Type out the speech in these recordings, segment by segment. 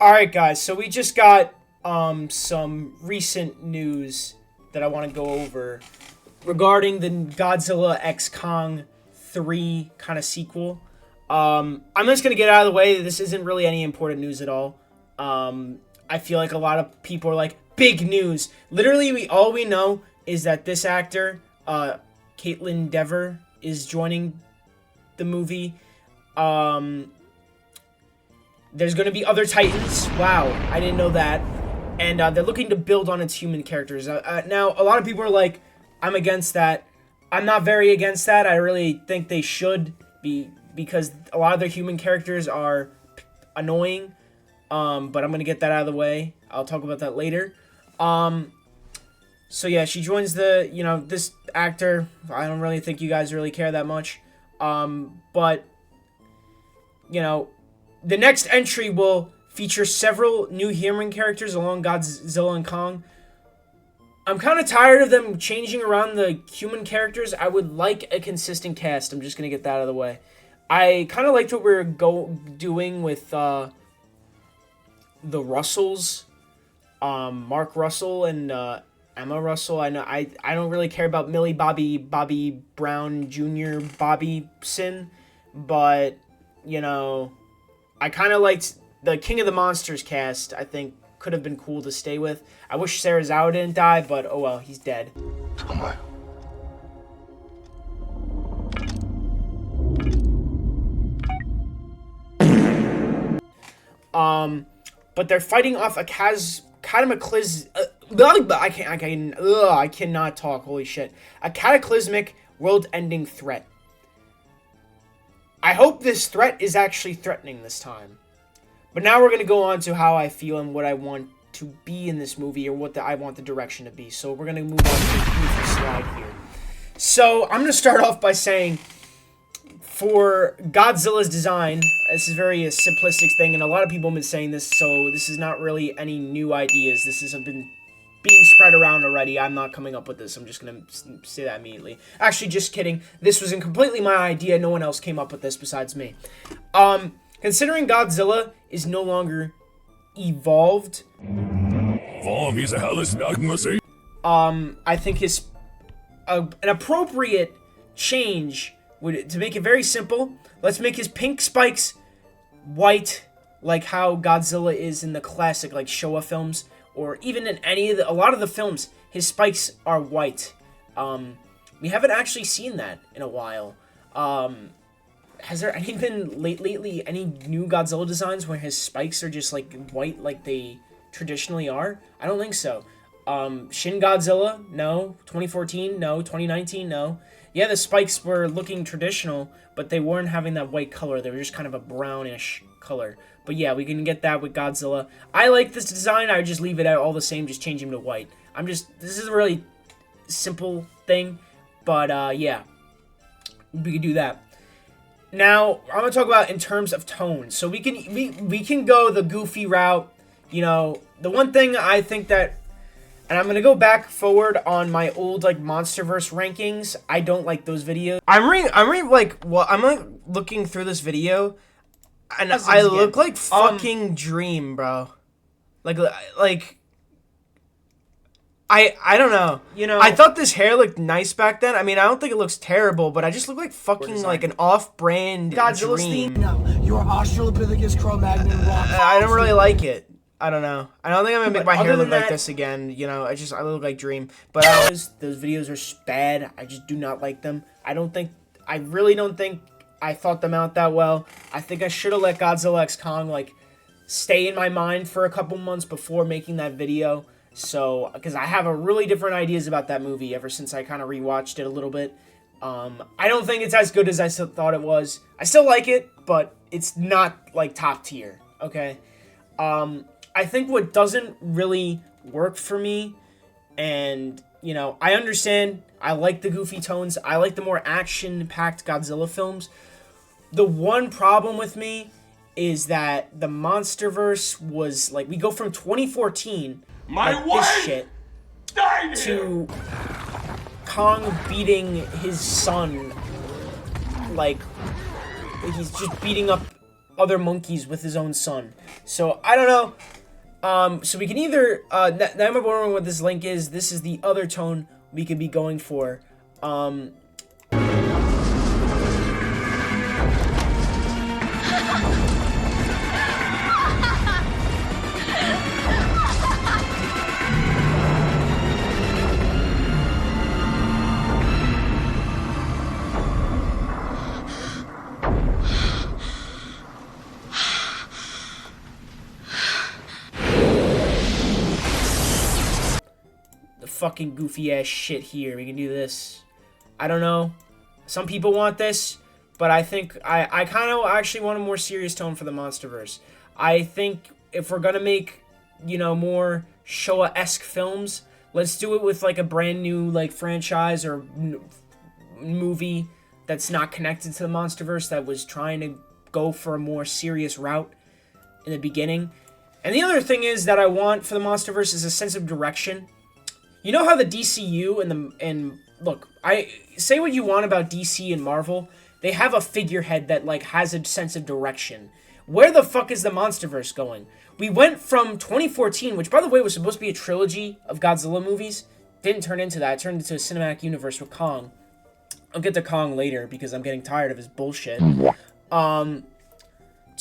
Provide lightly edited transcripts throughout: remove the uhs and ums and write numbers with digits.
Alright guys, so we just got some recent news that I want to go over regarding the Godzilla x Kong 3 kind of sequel. I'm just going to get out of the way. This isn't really any important news at all. I feel like a lot of people are like, big news. Literally, all we know is that this actor, Caitlin Dever, is joining the movie. There's going to be other Titans. Wow, I didn't know that. And they're looking to build on its human characters. Now, a lot of people are like, I'm against that. I'm not very against that. I really think they should be, because a lot of their human characters are annoying. But I'm going to get that out of the way. I'll talk about that later. So yeah, she joins the, this actor. I don't really think you guys really care that much. But, the next entry will feature several new human characters along Godzilla and Kong. I'm kind of tired of them changing around the human characters. I would like a consistent cast. I'm just going to get that out of the way. I kind of liked what we were doing with the Russells. Mark Russell and Emma Russell. I know I don't really care about Millie Bobby Brown Jr. Bobbyson, but I kind of liked the King of the Monsters cast. I think could have been cool to stay with. I wish Sarah Zhao didn't die, but oh well, he's dead. But they're fighting off a cataclysmic. I cannot talk. Holy shit! A cataclysmic, world-ending threat. I hope this threat is actually threatening this time. But now we're going to go on to how I feel and what I want to be in this movie, or what I want the direction to be. So we're going to move on to the goofy slide here. So I'm going to start off by saying, for Godzilla's design, this is very a simplistic thing, and a lot of people have been saying this, so this is not really any new ideas. This has been being spread around already. I'm not coming up with this. I'm just going to say that immediately. Actually, just kidding. This wasn't completely my idea. No one else came up with this besides me. Considering Godzilla is no longer evolved, I think an appropriate change would, to make it very simple, let's make his pink spikes white, like how Godzilla is in the classic like Showa films. Or even in a lot of the films, his spikes are white. We haven't actually seen that in a while. Has there been lately any new Godzilla designs where his spikes are just like white like they traditionally are? I don't think so. Shin Godzilla, no. 2014, no. 2019, no. Yeah, the spikes were looking traditional, but they weren't having that white color. They were just kind of a brownish color. But yeah, we can get that with Godzilla. I like this design. I would just leave it out all the same, just change him to white. This is a really simple thing, but yeah, we could do that. Now, I'm gonna talk about in terms of tone. So we can go the goofy route. The one thing I think that, and I'm gonna go back forward on my old like Monsterverse rankings. I don't like those videos. I'm looking through this video. And I look like fucking Dream, bro. I don't know. I thought this hair looked nice back then. I mean, I don't think it looks terrible, but I just look like fucking like an off-brand Godzilla's Dream. No, your Australopithecus Cro-Magnon rock. I don't really like it. I don't know. I don't think I'm gonna make my hair look like this again. I look like Dream. But those videos are bad. I just do not like them. I really don't think I thought them out that well. I think I should have let Godzilla x Kong, stay in my mind for a couple months before making that video. So, because I have a really different ideas about that movie ever since I kind of rewatched it a little bit. I don't think it's as good as I thought it was. I still like it, but it's not, top tier, okay? I think what doesn't really work for me, and, I understand, I like the goofy tones, I like the more action-packed Godzilla films. The one problem with me is that the Monsterverse was, we go from 2014, this shit, to Kong beating his son, he's just beating up, other monkeys with his own son. So I don't know. So we can either now I'm wondering what this link is. This is the other tone we could be going for. Fucking goofy ass shit here. We can do this. I don't know. Some people want this, but I think I kind of actually want a more serious tone for the Monsterverse. I think if we're gonna make, you know, more Showa-esque films, let's do it with like a brand new like franchise or movie that's not connected to the Monsterverse, that was trying to go for a more serious route in the beginning. And the other thing is that I want for the Monsterverse is a sense of direction. You know how the DCU and look, I say what you want about DC and Marvel, they have a figurehead that like has a sense of direction. Where the fuck is the Monsterverse going? We went from 2014, which by the way was supposed to be a trilogy of Godzilla movies, didn't turn into that. It turned into a cinematic universe with Kong. I'll get to Kong later because I'm getting tired of his bullshit. To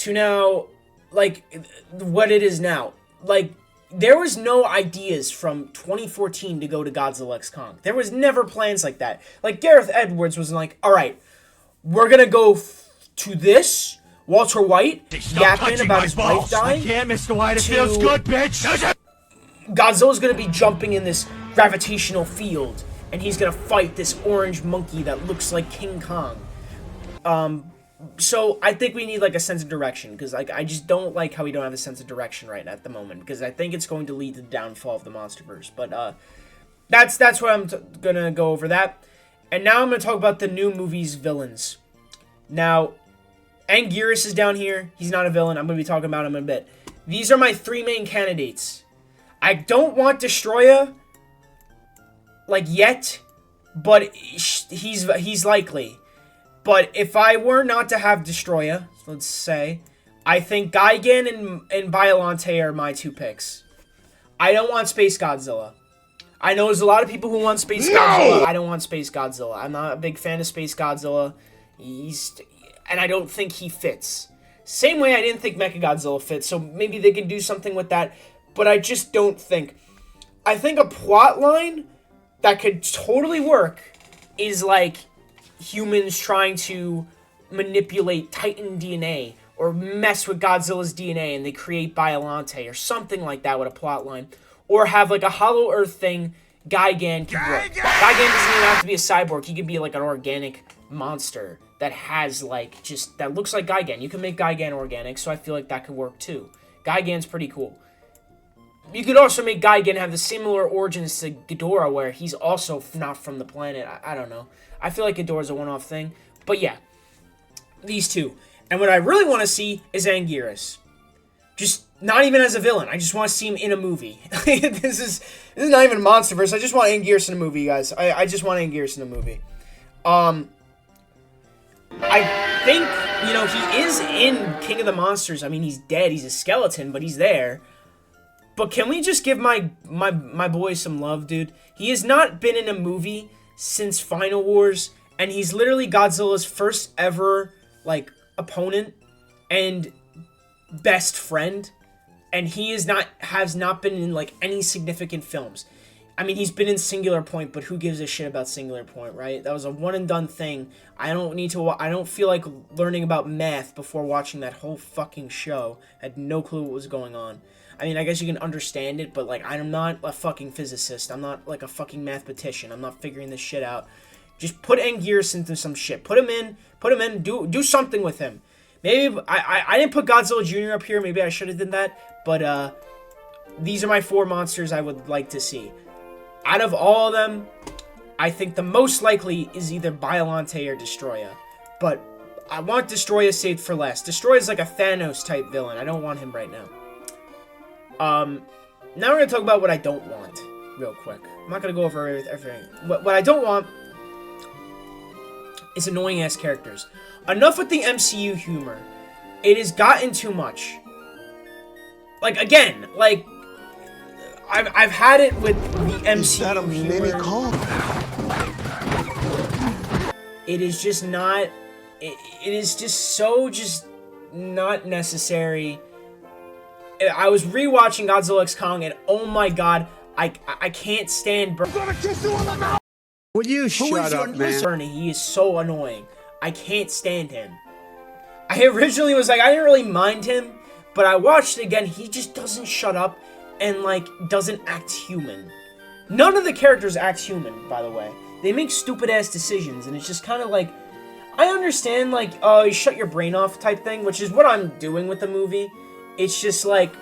now, like what it is now, like. There was no ideas from 2014 to go to Godzilla x Kong. There was never plans like that. Like, Gareth Edwards was like, alright, we're gonna go to this. Walter White yapping about his wife dying. I can't, Mr. White, it feels good, bitch! Godzilla's gonna be jumping in this gravitational field, and he's gonna fight this orange monkey that looks like King Kong. So I think we need like a sense of direction, because like I just don't like how we don't have a sense of direction right now at the moment, because I think it's going to lead to the downfall of the Monsterverse. But that's where I'm gonna go over that. And now I'm gonna talk about the new movie's villains. Now, Anguirus is down here. He's not a villain. I'm gonna be talking about him in a bit. These are my three main candidates. I don't want Destroya like yet, but he's likely. But if I were not to have Destroya, let's say, I think Gigan and Biollante are my two picks. I don't want Space Godzilla. I know there's a lot of people who want Space Godzilla. I don't want Space Godzilla. I'm not a big fan of Space Godzilla. And I don't think he fits. Same way I didn't think Mechagodzilla fits, so maybe they can do something with that. But I just don't think. I think a plot line that could totally work is like humans trying to manipulate Titan DNA or mess with Godzilla's DNA and they create Biollante or something like that with a plot line. Or have like a Hollow Earth thing. Gigan can work. Gigan doesn't even have to be a cyborg. He could be like an organic monster that has like just that looks like Gigan. You can make Gigan organic, so I feel like that could work too. Gigan's pretty cool. You could also make Gigan have the similar origins to Ghidorah, where he's also not from the planet. I don't know. I feel like Ghidorah's a one-off thing. But yeah, these two. And what I really want to see is Anguirus. Just not even as a villain. I just want to see him in a movie. This is not even Monsterverse. I just want Anguirus in a movie, guys. I just want Anguirus in a movie. I think, you know, he is in King of the Monsters. I mean, he's dead. He's a skeleton, but he's there. But can we just give my boy some love, dude? He has not been in a movie since Final Wars, and he's literally Godzilla's first ever, like, opponent and best friend, and he has not been in, like, any significant films. I mean, he's been in Singular Point, but who gives a shit about Singular Point, right? That was a one-and-done thing. I don't feel like learning about math before watching that whole fucking show. I had no clue what was going on. I mean, I guess you can understand it, but, like, I'm not a fucking physicist. I'm not, like, a fucking mathematician. I'm not figuring this shit out. Just put Anguirus into some shit. Put him in, do something with him. Maybe, I didn't put Godzilla Jr. up here. Maybe I should have done that. But, these are my 4 monsters I would like to see. Out of all of them, I think the most likely is either Biollante or Destroya. But I want Destroya saved for last. Destroya's like a Thanos-type villain. I don't want him right now. Now we're going to talk about what I don't want, real quick. I'm not going to go over everything. What I don't want is annoying-ass characters. Enough with the MCU humor. It has gotten too much. Like, again, like, I've had it with the MCU humor. It is just not... It is just so just not necessary. I was rewatching Godzilla x Kong, and oh my god, I can't stand Bernie. I'm gonna kiss you on the mouth! Will you shut up, man? Bernie, he is so annoying. I can't stand him. I originally was like, I didn't really mind him, but I watched it again, he just doesn't shut up and, like, doesn't act human. None of the characters act human, by the way. They make stupid-ass decisions, and it's just kind of like, I understand, like, you shut your brain off type thing, which is what I'm doing with the movie. It's just like,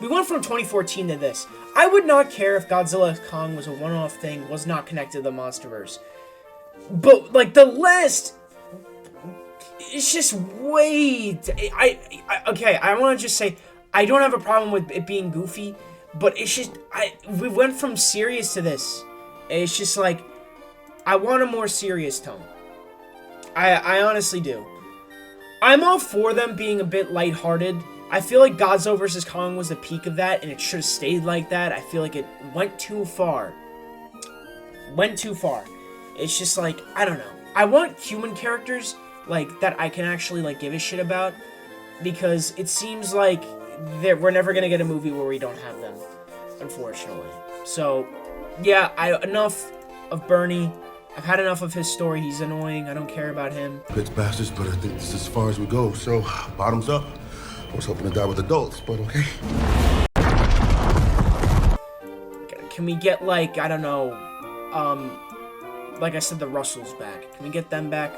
we went from 2014 to this. I would not care if Godzilla x Kong was a one-off thing, was not connected to the Monsterverse. But, like, the last... It's just way... Okay, I want to just say, I don't have a problem with it being goofy, but it's just... we went from serious to this. It's just like, I want a more serious tone. I honestly do. I'm all for them being a bit lighthearted. I feel like Godzilla vs. Kong was the peak of that, and it should have stayed like that. I feel like it went too far. Went too far. It's just like, I don't know. I want human characters, like, that I can actually, like, give a shit about, because it seems like we're never gonna get a movie where we don't have them, unfortunately. So, yeah, enough of Bernie. I've had enough of his story. He's annoying. I don't care about him. Bitch bastards, but I think this is as far as we go, so bottoms up. I was hoping to die with adults, but okay. Can we get, like, I don't know, like I said, the Russells back? Can we get them back?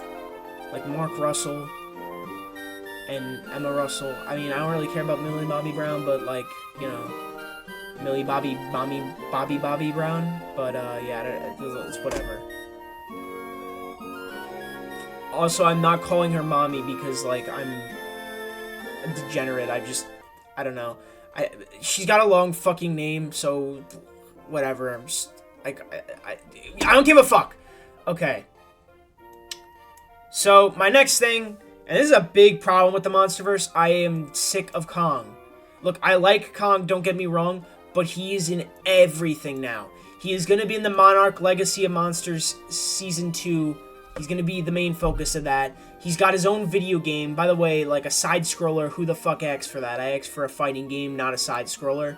Like Mark Russell and Emma Russell. I mean, I don't really care about Millie Bobby Brown, but, like, you know, Millie Bobby Brown. But, yeah, it's whatever. Also, I'm not calling her mommy because, like, I'm a degenerate. I don't know. She's got a long fucking name, so whatever. I'm just, like, I don't give a fuck. Okay. So, my next thing, and this is a big problem with the Monsterverse, I am sick of Kong. Look, I like Kong, don't get me wrong, but he is in everything now. He is going to be in the Monarch Legacy of Monsters Season 2. He's going to be the main focus of that. He's got his own video game. By the way, like a side-scroller. Who the fuck asked for that? I asked for a fighting game, not a side-scroller.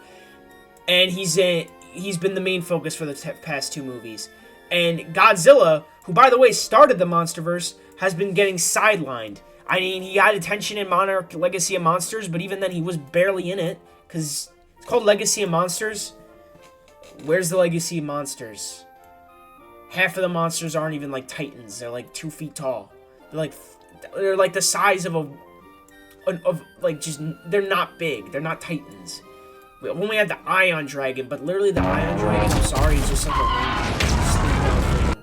And he's been the main focus for the past two movies. And Godzilla, who, by the way, started the Monsterverse, has been getting sidelined. I mean, he had attention in Monarch Legacy of Monsters, but even then he was barely in it. Because it's called Legacy of Monsters. Where's the Legacy of Monsters? Half of the monsters aren't even, like, titans. They're, like, 2 feet tall. They're like the size of like, just, they're not big. They're not titans. We only had the Ion Dragon, but literally the Ion Dragon, I'm sorry, is just like a thing.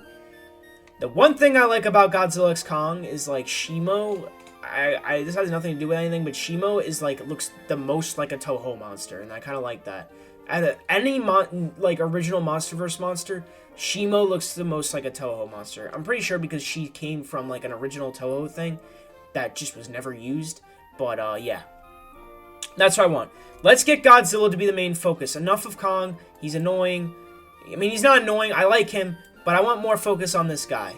The one thing I like about Godzilla x Kong is, like, Shimo. This has nothing to do with anything, but Shimo is, like, looks the most like a Toho monster, and I kind of like that. Any original Monsterverse monster, Shimo looks the most like a Toho monster. I'm pretty sure because she came from, like, an original Toho thing that just was never used. But, yeah. That's what I want. Let's get Godzilla to be the main focus. Enough of Kong. He's annoying. I mean, he's not annoying. I like him. But I want more focus on this guy.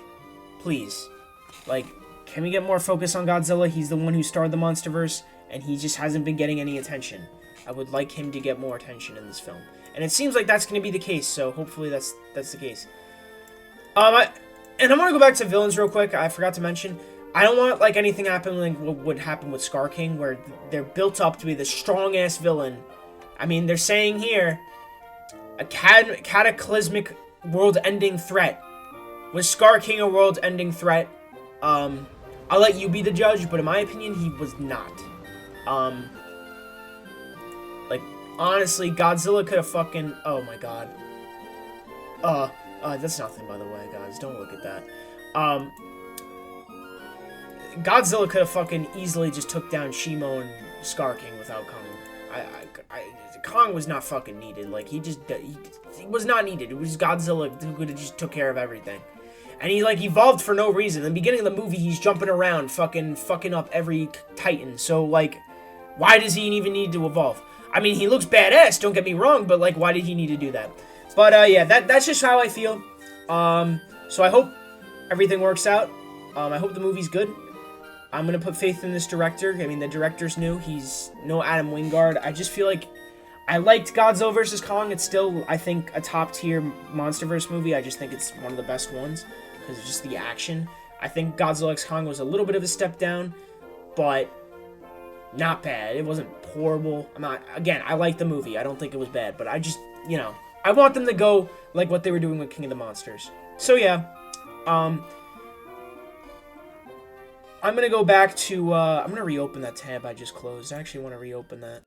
Please. Like, can we get more focus on Godzilla? He's the one who started the Monsterverse, and he just hasn't been getting any attention. I would like him to get more attention in this film. And it seems like that's going to be the case, so hopefully that's the case. And I'm going to go back to villains real quick. I forgot to mention, I don't want, like, anything happen like what would happen with Scar King, where they're built up to be the strong-ass villain. I mean, they're saying here, a cataclysmic world-ending threat. Was Scar King a world-ending threat? I'll let you be the judge, but in my opinion, he was not. Like, honestly, Godzilla could have fucking... Oh, my God. That's nothing, by the way, guys. Don't look at that. Godzilla could have fucking easily just took down Shimo and Scar King without Kong. Kong was not fucking needed. Like, he was not needed. It was Godzilla who could have just took care of everything. And he, like, evolved for no reason. In the beginning of the movie, he's jumping around, fucking up every Titan. So, like, why does he even need to evolve? I mean, he looks badass, don't get me wrong, but, like, why did he need to do that? But, yeah, that's just how I feel. So I hope everything works out. I hope the movie's good. I'm gonna put faith in this director. I mean, the director's new. He's no Adam Wingard. I just feel like I liked Godzilla vs. Kong. It's still, I think, a top-tier Monsterverse movie. I just think it's one of the best ones because it's just the action. I think Godzilla x Kong was a little bit of a step down, but not bad. It wasn't horrible. Again, I like the movie. I don't think it was bad, but I just, you know, I want them to go like what they were doing with King of the Monsters. So, yeah. I'm gonna go back to, I'm gonna reopen that tab I just closed. I actually want to reopen that.